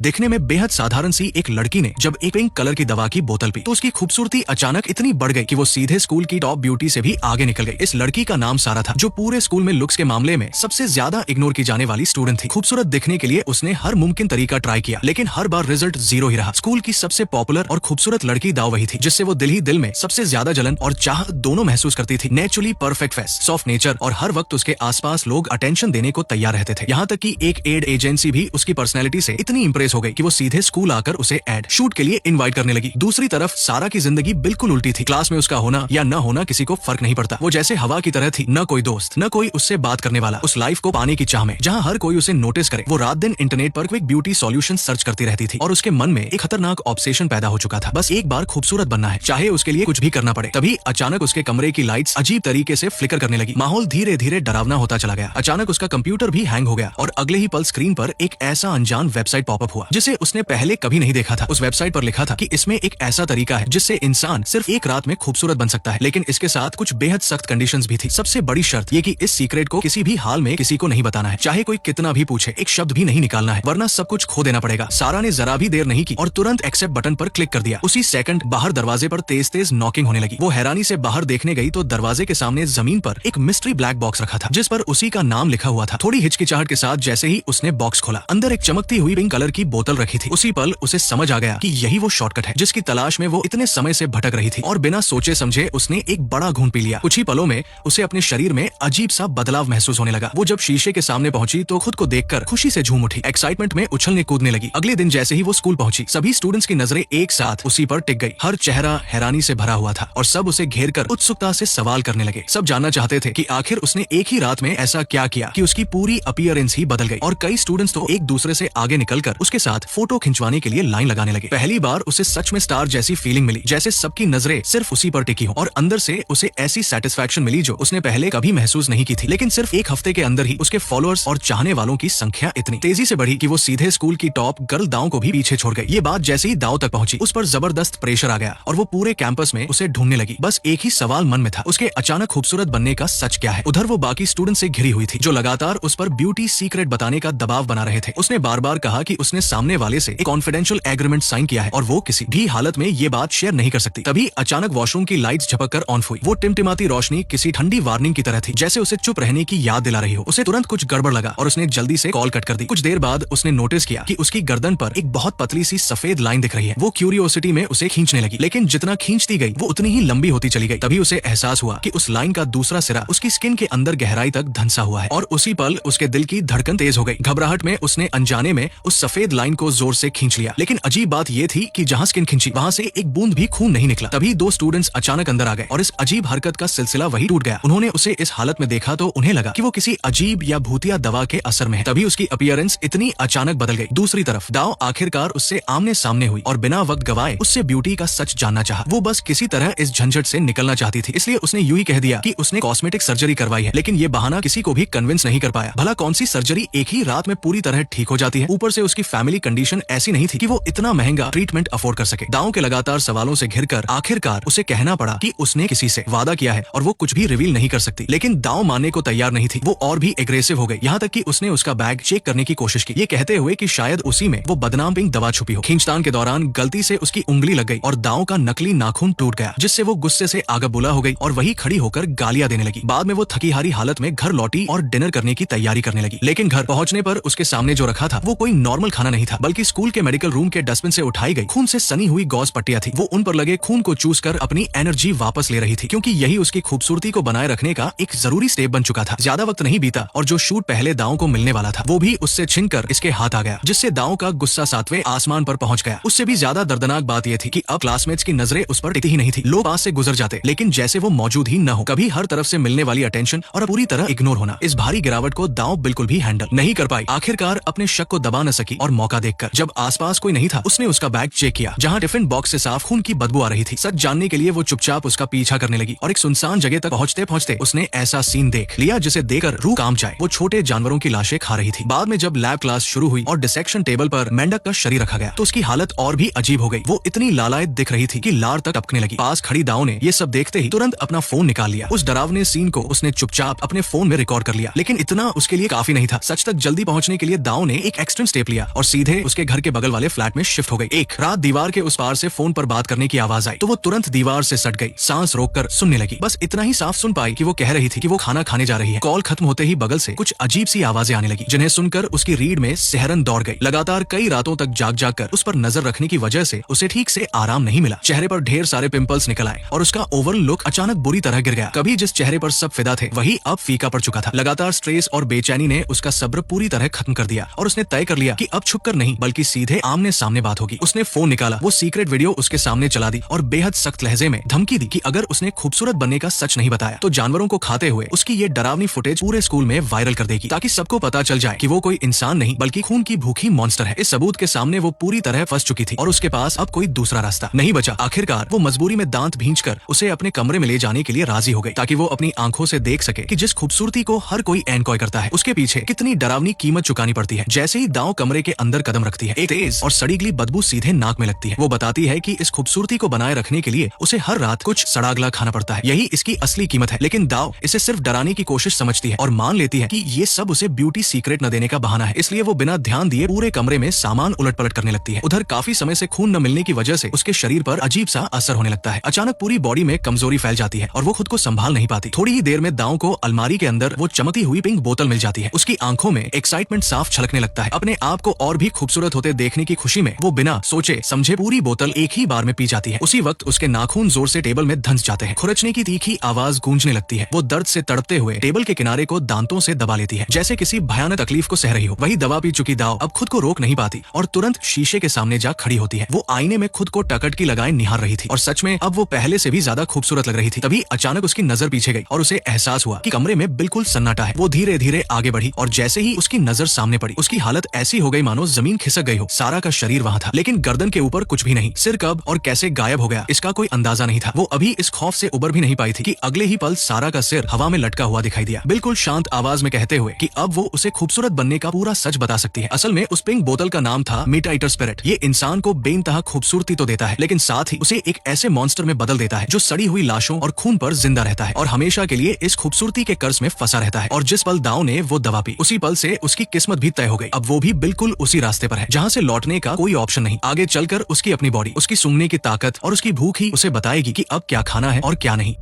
देखने में बेहद साधारण सी एक लड़की ने जब एक पिंक कलर की दवा की बोतल पी तो उसकी खूबसूरती अचानक इतनी बढ़ गई कि वो सीधे स्कूल की टॉप ब्यूटी से भी आगे निकल गई। इस लड़की का नाम सारा था, जो पूरे स्कूल में लुक्स के मामले में सबसे ज्यादा इग्नोर की जाने वाली स्टूडेंट थी। खूबसूरत दिखने के लिए उसने हर मुमकिन तरीका ट्राई किया, लेकिन हर बार रिजल्ट जीरो ही रहा। स्कूल की सबसे पॉपुलर और खूबसूरत लड़की दाव वही थी जिससे वो दिल ही दिल में सबसे ज्यादा जलन और चाह दोनों महसूस करती थी। Naturally perfect face, soft nature और हर वक्त उसके आसपास लोग अटेंशन देने को तैयार रहते थे। यहाँ तक कि एक एड एजेंसी भी उसकी पर्सनैलिटी से इतनी इंप्रेस हो गई कि वो सीधे स्कूल आकर उसे एड शूट के लिए इनवाइट करने लगी। दूसरी तरफ सारा की जिंदगी बिल्कुल उल्टी थी। क्लास में उसका होना या न होना किसी को फर्क नहीं पड़ता। वो जैसे हवा की तरह थी, न कोई दोस्त न कोई उससे बात करने वाला। उस लाइफ को पाने की चाह में जहाँ हर कोई उसे नोटिस करे, वो रात दिन इंटरनेट पर क्विक ब्यूटी सॉल्यूशन सर्च करती रहती थी और उसके मन में एक खतरनाक ऑब्सेशन पैदा हो चुका था। बस एक बार खूबसूरत बनना है, चाहे उसके लिए कुछ भी करना पड़े। तभी अचानक उसके कमरे की लाइट्स अजीब तरीके से फ्लिकर करने लगी। माहौल धीरे धीरे डरावना होता चला गया। अचानक उसका कंप्यूटर भी हैंग हो गया और अगले ही पल स्क्रीन पर एक ऐसा अनजान वेबसाइट पॉपअप हुआ जिसे उसने पहले कभी नहीं देखा था। उस वेबसाइट पर लिखा था कि इसमें एक ऐसा तरीका है जिससे इंसान सिर्फ एक रात में खूबसूरत बन सकता है, लेकिन इसके साथ कुछ बेहद सख्त कंडीशंस भी थी। सबसे बड़ी शर्त ये कि इस सीक्रेट को किसी भी हाल में किसी को नहीं बताना है, चाहे कोई कितना भी पूछे। एक शब्द भी नहीं निकालना है, वरना सब कुछ खो देना पड़ेगा। सारा ने जरा भी देर नहीं की और तुरंत एक्सेप्ट बटन पर क्लिक कर दिया। उसी सेकंड बाहर दरवाजे पर तेज तेज नॉकिंग होने लगी। वो हैरानी से बाहर देखने गई तो दरवाजे के सामने जमीन पर एक मिस्ट्री ब्लैक बॉक्स रखा था जिस पर उसी का नाम लिखा हुआ था। थोड़ी हिचकिचाहट के साथ जैसे ही उसने बॉक्स खोला, अंदर एक चमकती हुई पिंक कलर की बोतल रखी थी। उसी पल उसे समझ आ गया कि यही वो शॉर्टकट है जिसकी तलाश में वो इतने समय से भटक रही थी और बिना सोचे समझे उसने एक बड़ा घूंट पी लिया। कुछ ही पलों में उसे अपने शरीर में अजीब सा बदलाव महसूस होने लगा। वो जब शीशे के सामने पहुंची तो खुद को देखकर खुशी से झूम उठी, एक्साइटमेंट में उछलने कूदने लगी। अगले दिन जैसे ही वो स्कूल पहुंची, सभी स्टूडेंट्स की नजरें एक साथ उसी पर टिक गई। हर चेहरा हैरानी से भरा हुआ था और सब उसे घेर कर उत्सुकता से सवाल करने लगे। सब जानना चाहते थे कि आखिर उसने एक ही रात में ऐसा क्या किया कि उसकी पूरी अपीयरेंस ही बदल गई। और कई स्टूडेंट्स तो एक दूसरे से आगे निकलकर उसके साथ फोटो खिंचवाने के लिए लाइन लगाने लगे। पहली बार उसे सच में स्टार जैसी फीलिंग मिली, जैसे सबकी नजरें सिर्फ उसी पर टिकी हो और अंदर से उसे ऐसी सेटिस्फैक्शन मिली जो उसने पहले कभी महसूस नहीं की थी। लेकिन सिर्फ एक हफ्ते के अंदर ही उसके फॉलोअर्स और चाहने वालों की संख्या इतनी तेजी से बढ़ी कि वो सीधे स्कूल की टॉप गर्ल दाव को भी पीछे छोड़ गई। ये बात जैसे ही दाव तक पहुंची, उस पर जबरदस्त प्रेशर आ गया और वो पूरे कैंपस में उसे ढूंढने लगी। बस एक ही सवाल मन में था, उसके अचानक खूबसूरत बनने का सच क्या है। उधर वो बाकी स्टूडेंट से घिरी हुई थी जो लगातार उस पर ब्यूटी सीक्रेट बताने का दबाव बना रहे थे। उसने बार बार कहा कि उसने सामने वाले से एक कॉन्फिडेंशियल एग्रीमेंट साइन किया है और वो किसी भी हालत में ये बात शेयर नहीं कर सकती। तभी अचानक वॉशरूम की लाइट्स झपक कर ऑन हुई। वो टिमटिमाती रोशनी किसी ठंडी वार्निंग की तरह थी, जैसे उसे चुप रहने की याद दिला रही हो। उसे तुरंत कुछ गड़बड़ लगा और उसने जल्दी से कॉल कट कर दी। कुछ देर बाद उसने नोटिस किया कि उसकी गर्दन पर एक बहुत पतली सी सफेद लाइन दिख रही है। वो क्यूरियोसिटी में उसे खींचने लगी, लेकिन जितना खींचती गई वो उतनी ही लंबी होती चली गई। तभी उसे एहसास हुआ कि उस लाइन का दूसरा सिरा उसकी स्किन के अंदर गहराई तक धंसा हुआ है और उसी पल उसके दिल की धड़कन तेज हो गई। घबराहट में उसने अनजाने में उस सफेद लाइन को जोर से खींच लिया, लेकिन अजीब बात ये थी कि जहां स्किन खींची वहां से एक बूंद भी खून नहीं निकला। तभी दो स्टूडेंट्स अचानक अंदर आ गए और इस अजीब हरकत का सिलसिला वही टूट गया। उन्होंने उसे इस हालत में देखा तो उन्हें लगा कि वो किसी अजीब या भूतिया दवा के असर में है। तभी उसकी अपीयरेंस इतनी अचानक बदल गई। दूसरी तरफ दाव आखिरकार उससे आमने सामने हुई और बिना वक्त गवाए उससे ब्यूटी का सच जानना चाहा। वो बस किसी तरह इस झंझट से निकलना चाहती थी, इसलिए उसने यूं ही कह दिया कि उसने कॉस्मेटिक सर्जरी करवाई है। लेकिन ये बहाना किसी को भी कन्विंस नहीं कर पाया। भला कौन सी सर्जरी एक ही रात में पूरी तरह ठीक हो जाती है। ऊपर से उसकी फैमिली कंडीशन ऐसी नहीं थी कि वो इतना महंगा ट्रीटमेंट अफोर्ड कर सके। दाव के लगातार सवालों से घिरकर आखिरकार उसे कहना पड़ा कि उसने किसी से वादा किया है और वो कुछ भी रिवील नहीं कर सकती। लेकिन दाव मानने को तैयार नहीं थी। वो और भी एग्रेसिव हो गई, यहाँ तक कि उसने उसका बैग चेक करने की कोशिश की, ये कहते हुए कि शायद उसी में वो बदनाम पिंक दवा छुपी हो। खींचतान के दौरान गलती से उसकी उंगली लग गई और दाव का नकली नाखून टूट गया, जिससे वो गुस्से से आगबुला हो गई और वही खड़ी होकर गालियां देने लगी। बाद में वो थकी हारी हालत में घर लौटी और डिनर करने की तैयारी करने लगी। लेकिन घर पहुंचने पर उसके सामने जो रखा था वो कोई नॉर्मल खाना नहीं था, बल्कि स्कूल के मेडिकल रूम के डस्टबिन से उठाई गई खून से सनी हुई गॉज पट्टियां थी। वो उन पर लगे खून को चूस कर अपनी एनर्जी वापस ले रही थी, क्योंकि यही उसकी खूबसूरती को बनाए रखने का एक जरूरी स्टेप बन चुका था। ज्यादा वक्त नहीं बीता और जो शूट पहले दाव को मिलने वाला था वो भी उससे छिनकर इसके हाथ आ गया, जिससे दाव का गुस्सा सातवें आसमान पर पहुंच गया। उससे भी ज्यादा दर्दनाक बात यह थी कि अब क्लासमेट्स की नजरें उस पर टिकती ही नहीं थी। लोग पास से गुजर जाते, लेकिन जैसे वो मौजूद ही न हो। कभी हर तरफ से मिलने वाली अटेंशन और पूरी तरह इग्नोर होना। इस भारी गिरावट को दाव बिल्कुल भी हैंडल नहीं कर पाई। आखिरकार अपने शक को दबा न सकी और मौका देखकर जब आसपास कोई नहीं था, उसने उसका बैग चेक किया, जहां टिफिन बॉक्स से साफ खून की बदबू आ रही थी। सच जानने के लिए वो चुपचाप उसका पीछा करने लगी और एक सुनसान जगह तक पहुंचते पहुंचते उसने ऐसा सीन देख लिया जिसे देखकर रूह कांप जाए। वो छोटे जानवरों की लाशें खा रही थी। बाद में जब लैब क्लास शुरू हुई और डिसेक्शन टेबल पर मेंढक का शरीर रखा गया तो उसकी हालत और भी अजीब हो गई। वो इतनी लालायत दिख रही थी कि लार तक टपकने लगी। पास खड़ी दाव ने ये सब देखते ही तुरंत अपना फोन निकाल लिया। उस डरावने सीन को उसने चुपचाप अपने फोन में रिकॉर्ड कर लिया, लेकिन इतना उसके लिए काफी नहीं था। सच तक जल्दी पहुंचने के लिए दाव ने एक एक्सट्रीम स्टेप लिया और सीधे उसके घर के बगल वाले फ्लैट में शिफ्ट हो गई। एक रात दीवार के उस पार से फोन पर बात करने की आवाज आई तो वो तुरंत दीवार से सट गई, सांस रोककर सुनने लगी। बस इतना ही साफ सुन पाई कि वो कह रही थी कि वो खाना खाने जा रही है। कॉल खत्म होते ही बगल से कुछ अजीब सी आवाजें आने लगी, जिन्हें सुनकर उसकी रीढ़ में सिहरन दौड़ गई। लगातार कई रातों तक जाग जाग कर उस पर नजर रखने की वजह से उसे ठीक से आराम नहीं मिला। चेहरे पर ढेर सारे पिंपल्स निकल आए और उसका ओवरऑल लुक अचानक बुरी तरह गिर गया। कभी जिस चेहरे पर सब फिदा थे वही अब फीका पड़ चुका था। लगातार स्ट्रेस और बेचैनी ने उसका सब्र पूरी तरह खत्म कर दिया और उसने तय कर लिया कि अब छुपकर नहीं बल्कि सीधे आमने सामने बात होगी। उसने फोन निकाला, वो सीक्रेट वीडियो उसके सामने चला दी और बेहद सख्त लहजे में धमकी दी कि अगर उसने खूबसूरत बनने का सच नहीं बताया तो जानवरों को खाते हुए उसकी ये डरावनी फुटेज पूरे स्कूल में वायरल कर देगी, ताकि सबको पता चल जाए कि वो कोई इंसान नहीं बल्कि खून की भूखी मॉन्स्टर है। इस सबूत के सामने वो पूरी तरह फंस चुकी थी और उसके पास अब कोई दूसरा रास्ता नहीं बचा। आखिरकार वो मजबूरी में दांत भींचकर उसे अपने कमरे में ले जाने के लिए राजी हो गई, ताकि वो अपनी आंखों से देख सके कि जिस खूबसूरती को हर कोई एनकॉय करता है उसके पीछे कितनी डरावनी कीमत चुकानी पड़ती है। जैसे ही दांव कमरे के अंदर कदम रखती है, एक तेज और सड़ी गली बदबू सीधे नाक में लगती है। वो बताती है कि इस खूबसूरती को बनाए रखने के लिए उसे हर रात कुछ सड़ा गला खाना पड़ता है, यही इसकी असली कीमत है। लेकिन दाव इसे सिर्फ डराने की कोशिश समझती है और मान लेती है कि ये सब उसे ब्यूटी सीक्रेट न देने का बहाना है। इसलिए वो बिना ध्यान दिए पूरे कमरे में सामान उलट पलट करने लगती है। उधर काफी समय से खून न मिलने की वजह से उसके शरीर पर अजीब सा असर होने लगता है। अचानक पूरी बॉडी में कमजोरी फैल जाती है और वो खुद को संभाल नहीं पाती। थोड़ी ही देर में दाव को अलमारी के अंदर वो चमकती हुई पिंक बोतल मिल जाती है। उसकी आंखों में एक्साइटमेंट साफ छलकने लगता है। अपने आप को और भी खूबसूरत होते देखने की खुशी में वो बिना सोचे समझे पूरी बोतल एक ही बार में पी जाती है। उसी वक्त उसके नाखून जोर से टेबल में धंस जाते हैं। खुरचने की तीखी आवाज गूंजने लगती है। वो दर्द से तड़पते हुए टेबल के किनारे को दांतों से दबा लेती है, जैसे किसी भयानक तकलीफ को सह रही हो। वही दवा पी चुकी दाव अब खुद को रोक नहीं पाती और तुरंत शीशे के सामने जा खड़ी होती है। वो आईने में खुद को टकटकी लगाए निहार रही थी और सच में अब वो पहले से भी ज्यादा खूबसूरत लग रही थी। तभी अचानक उसकी नजर पीछे गई और उसे एहसास हुआ कि कमरे में बिल्कुल सन्नाटा है। वो धीरे धीरे आगे बढ़ी और जैसे ही उसकी नजर सामने पड़ी उसकी हालत ऐसी हो गई मानो जमीन खिसक गई हो। सारा का शरीर वहाँ था, लेकिन गर्दन के ऊपर कुछ भी नहीं। सिर कब और कैसे गायब हो गया इसका कोई अंदाजा नहीं था। वो अभी इस खौफ से उबर भी नहीं पाई थी कि अगले ही पल सारा का सिर हवा में लटका हुआ दिखाई दिया, बिल्कुल शांत आवाज में कहते हुए कि अब वो उसे खूबसूरत बनने का पूरा सच बता सकती है। असल में उस पिंक बोतल का नाम था मीट ईटर स्पिरिट। ये इंसान को बेइंतहा खूबसूरती तो देता है, लेकिन साथ ही उसे एक ऐसे मॉन्स्टर में बदल देता है जो सड़ी हुई लाशों और खून पर जिंदा रहता है और हमेशा के लिए इस खूबसूरती के कर्ज में फंसा रहता है। और जिस पल दाव ने वो दवा पी उसी पल से उसकी किस्मत भी तय हो गई। अब वो भी बिल्कुल उसी रास्ते पर है जहाँ से लौटने का कोई ऑप्शन नहीं। आगे चलकर उसकी अपनी बॉडी, उसकी सूंघने की ताकत और उसकी भूख ही उसे बताएगी कि अब क्या खाना है और क्या नहीं।